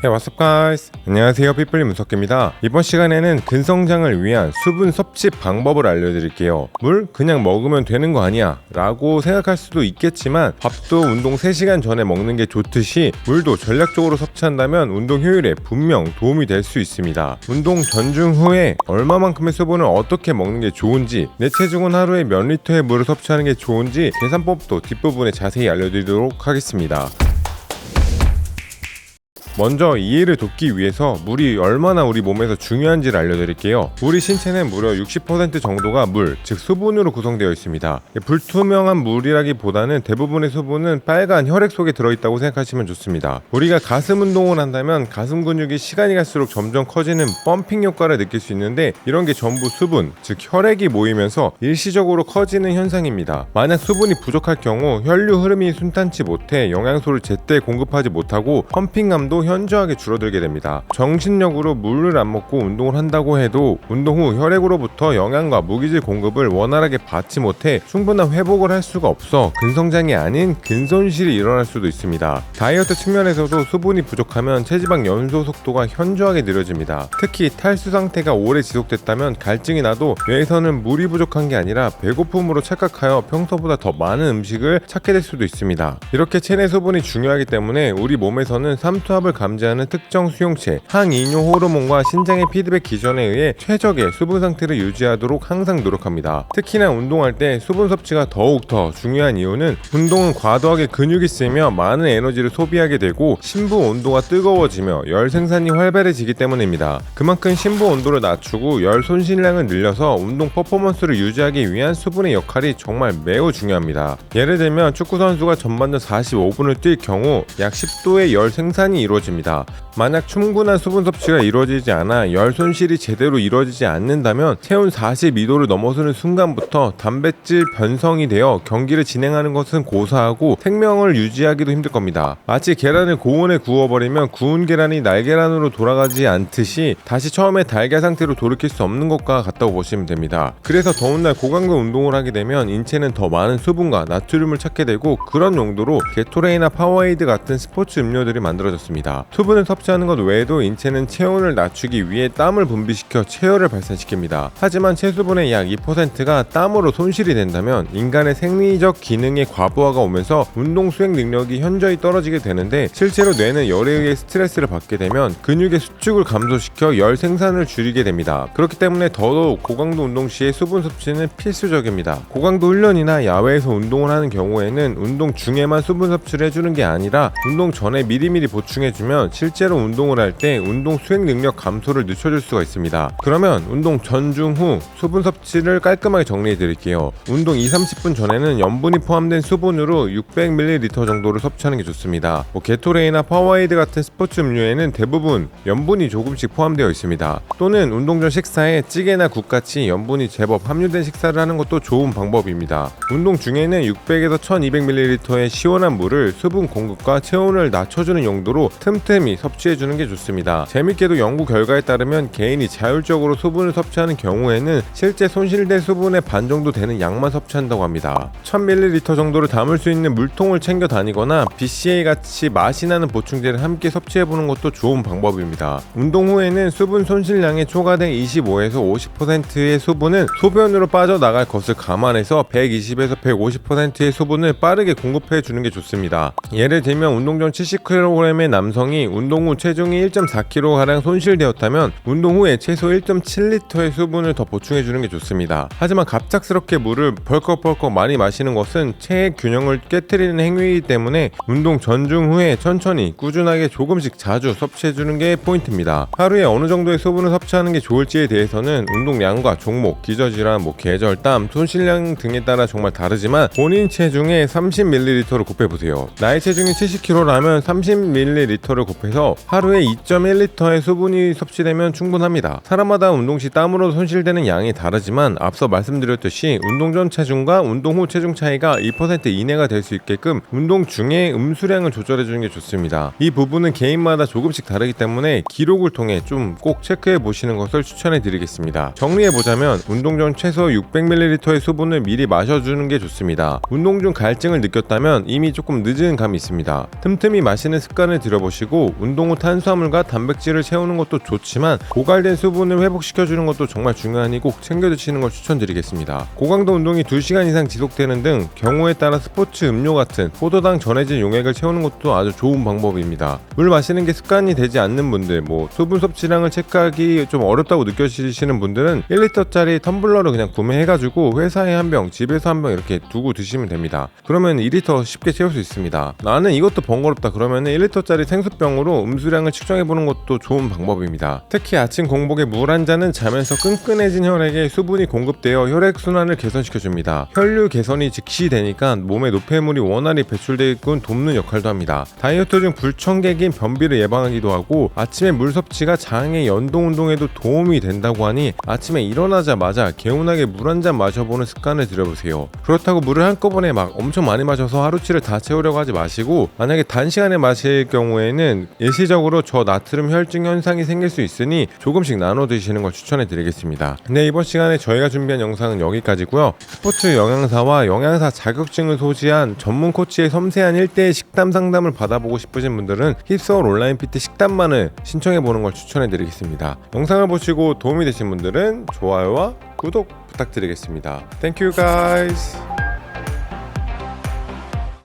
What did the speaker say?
Hey, what's up guys? 안녕하세요, 삐뿔리 문석기입니다. 이번 시간에는 근성장을 위한 수분 섭취 방법을 알려드릴게요. 물 그냥 먹으면 되는 거 아니야 라고 생각할 수도 있겠지만, 밥도 운동 3시간 전에 먹는 게 좋듯이 물도 전략적으로 섭취한다면 운동 효율에 분명 도움이 될 수 있습니다. 운동 전중 후에 얼마만큼의 수분을 어떻게 먹는 게 좋은지, 내 체중은 하루에 몇 리터의 물을 섭취하는 게 좋은지 계산법도 뒷부분에 자세히 알려드리도록 하겠습니다. 먼저 이해를 돕기 위해서 물이 얼마나 우리 몸에서 중요한지를 알려드릴게요. 우리 신체는 무려 60% 정도가 물, 즉 수분으로 구성되어 있습니다. 불투명한 물이라기보다는 대부분의 수분은 빨간 혈액 속에 들어있다고 생각하시면 좋습니다. 우리가 가슴 운동을 한다면 가슴 근육이 시간이 갈수록 점점 커지는 펌핑 효과를 느낄 수 있는데, 이런 게 전부 수분, 즉 혈액이 모이면서 일시적으로 커지는 현상입니다. 만약 수분이 부족할 경우 혈류 흐름이 순탄치 못해 영양소를 제때 공급하지 못하고 펌핑감도 현저하게 줄어들게 됩니다. 정신력으로 물을 안 먹고 운동을 한다고 해도 운동 후 혈액으로부터 영양과 무기질 공급을 원활하게 받지 못해 충분한 회복을 할 수가 없어 근성장이 아닌 근손실이 일어날 수도 있습니다. 다이어트 측면에서도 수분이 부족하면 체지방 연소 속도가 현저하게 느려집니다. 특히 탈수 상태가 오래 지속됐다면 갈증이 나도 뇌에서는 물이 부족한 게 아니라 배고픔으로 착각하여 평소보다 더 많은 음식을 찾게 될 수도 있습니다. 이렇게 체내 수분이 중요하기 때문에 우리 몸에서는 삼투압을 감지하는 특정 수용체, 항이뇨 호르몬과 신장의 피드백 기전에 의해 최적의 수분 상태를 유지하도록 항상 노력합니다. 특히나 운동할 때 수분 섭취가 더욱 더 중요한 이유는, 운동은 과도하게 근육이 쓰이며 많은 에너지를 소비하게 되고 심부 온도가 뜨거워지며 열 생산이 활발해지기 때문입니다. 그만큼 심부 온도를 낮추고 열 손실량을 늘려서 운동 퍼포먼스를 유지하기 위한 수분의 역할이 정말 매우 중요합니다. 예를 들면 축구 선수가 전반전 45분을 뛸 경우 약 10도의 열 생산이 이루어집니다. 만약 충분한 수분 섭취가 이루어지지 않아 열 손실이 제대로 이루어지지 않는다면 체온 42도를 넘어서는 순간부터 단백질 변성이 되어 경기를 진행하는 것은 고사하고 생명을 유지하기도 힘들 겁니다. 마치 계란을 고온에 구워버리면 구운 계란이 날계란으로 돌아가지 않듯이 다시 처음에 달걀 상태로 돌이킬 수 없는 것과 같다고 보시면 됩니다. 그래서 더운 날 고강도 운동을 하게 되면 인체는 더 많은 수분과 나트륨을 찾게 되고, 그런 용도로 게토레이나 파워에이드 같은 스포츠 음료들이 만들어졌습니다. 수분을 섭취하는 것 외에도 인체는 체온을 낮추기 위해 땀을 분비시켜 체열을 발산시킵니다. 하지만 체수분의 약 2%가 땀으로 손실이 된다면 인간의 생리적 기능의 과부하가 오면서 운동 수행 능력이 현저히 떨어지게 되는데, 실제로 뇌는 열에 의해 스트레스를 받게 되면 근육의 수축을 감소시켜 열 생산을 줄이게 됩니다. 그렇기 때문에 더더욱 고강도 운동 시에 수분 섭취는 필수적입니다. 고강도 훈련이나 야외에서 운동을 하는 경우에는 운동 중에만 수분 섭취를 해주는 게 아니라 운동 전에 미리미리 보충해주면 실제로 운동을 할 때 운동 수행 능력 감소를 늦춰줄 수가 있습니다. 그러면 운동 전중 후 수분 섭취를 깔끔하게 정리해 드릴게요. 운동 2-30분 전에는 염분이 포함된 수분으로 600ml 정도를 섭취하는 게 좋습니다. 게토레이나 파워에이드 같은 스포츠 음료에는 대부분 염분이 조금씩 포함되어 있습니다. 또는 운동 전 식사에 찌개나 국같이 염분이 제법 함유된 식사를 하는 것도 좋은 방법입니다. 운동 중에는 600에서 1200ml의 시원한 물을 수분 공급과 체온을 낮춰주는 용도로 틈틈이 섭취해주는 게 좋습니다. 재밌게도 연구 결과에 따르면 개인이 자율적으로 수분을 섭취하는 경우에는 실제 손실될 수분의 반 정도 되는 양만 섭취한다고 합니다. 1000ml 정도를 담을 수 있는 물통을 챙겨 다니거나 BCA 같이 맛이 나는 보충제를 함께 섭취해보는 것도 좋은 방법입니다. 운동 후에는 수분 손실량의 초과된 25에서 50%의 수분은 소변으로 빠져나갈 것을 감안해서 120에서 150%의 수분을 빠르게 공급해주는 게 좋습니다. 예를 들면 운동 전 70kg의 남성이 운동 후 체중이 1.4kg가량 손실되었다면 운동 후에 최소 1.7L의 수분을 더 보충해주는 게 좋습니다. 하지만 갑작스럽게 물을 벌컥벌컥 많이 마시는 것은 체의 균형을 깨트리는 행위이기 때문에 운동 전중 후에 천천히 꾸준하게 조금씩 자주 섭취해주는 게 포인트입니다. 하루에 어느 정도의 수분을 섭취하는 게 좋을지에 대해서는 운동량과 종목, 기저질환, 계절, 땀, 손실량 등에 따라 정말 다르지만 본인 체중의 30ml로 곱해보세요. 나의 체중이 70kg라면 30ml를 곱해서 하루에 2.1L의 수분이 섭취되면 충분합니다. 사람마다 운동 시 땀으로 손실되는 양이 다르지만 앞서 말씀드렸듯이 운동 전 체중과 운동 후 체중 차이가 2% 이내가 될 수 있게끔 운동 중에 음수량을 조절해주는 게 좋습니다. 이 부분은 개인마다 조금씩 다르기 때문에 기록을 통해 좀 꼭 체크해 보시는 것을 추천해 드리겠습니다. 정리해 보자면 운동 전 최소 600ml의 수분을 미리 마셔주는 게 좋습니다. 운동 중 갈증을 느꼈다면 이미 조금 늦은 감이 있습니다. 틈틈이 마시는 습관을 들여보시면 보시고 운동 후 탄수화물과 단백질을 채우는 것도 좋지만 고갈된 수분을 회복시켜주는 것도 정말 중요하니 꼭 챙겨 드시는 걸 추천드리겠습니다. 고강도 운동이 2시간 이상 지속되는 등 경우에 따라 스포츠 음료 같은 포도당 전해진 용액을 채우는 것도 아주 좋은 방법입니다. 물 마시는 게 습관이 되지 않는 분들, 수분 섭취량을 체크하기 좀 어렵다고 느껴지시는 분들은 1리터짜리 텀블러를 그냥 구매해가지고 회사에 한 병, 집에서 한 병 이렇게 두고 드시면 됩니다. 그러면 2리터 쉽게 채울 수 있습니다. 나는 이것도 번거롭다 그러면 1리터짜리 생수병으로 음수량을 측정해보는 것도 좋은 방법입니다. 특히 아침 공복에 물 한 잔은 자면서 끈끈해진 혈액에 수분이 공급되어 혈액순환을 개선시켜줍니다. 혈류 개선이 즉시 되니까 몸에 노폐물이 원활히 배출되게끔 돕는 역할도 합니다. 다이어트 중 불청객인 변비를 예방하기도 하고 아침에 물 섭취가 장의 연동 운동에도 도움이 된다고 하니 아침에 일어나자마자 개운하게 물 한 잔 마셔보는 습관을 들여보세요. 그렇다고 물을 한꺼번에 막 엄청 많이 마셔서 하루치를 다 채우려고 하지 마시고, 만약에 단시간에 마실 경우에는 일시적으로 저나트륨 혈증 현상이 생길 수 있으니 조금씩 나눠 드시는 걸 추천해 드리겠습니다. 네, 이번 시간에 저희가 준비한 영상은 여기까지고요. 스포츠 영양사와 영양사 자격증을 소지한 전문 코치의 섬세한 1대1 식단 상담을 받아보고 싶으신 분들은 힙스월 온라인 PT 식단만을 신청해 보는 걸 추천해 드리겠습니다. 영상을 보시고 도움이 되신 분들은 좋아요와 구독 부탁드리겠습니다. Thank you guys.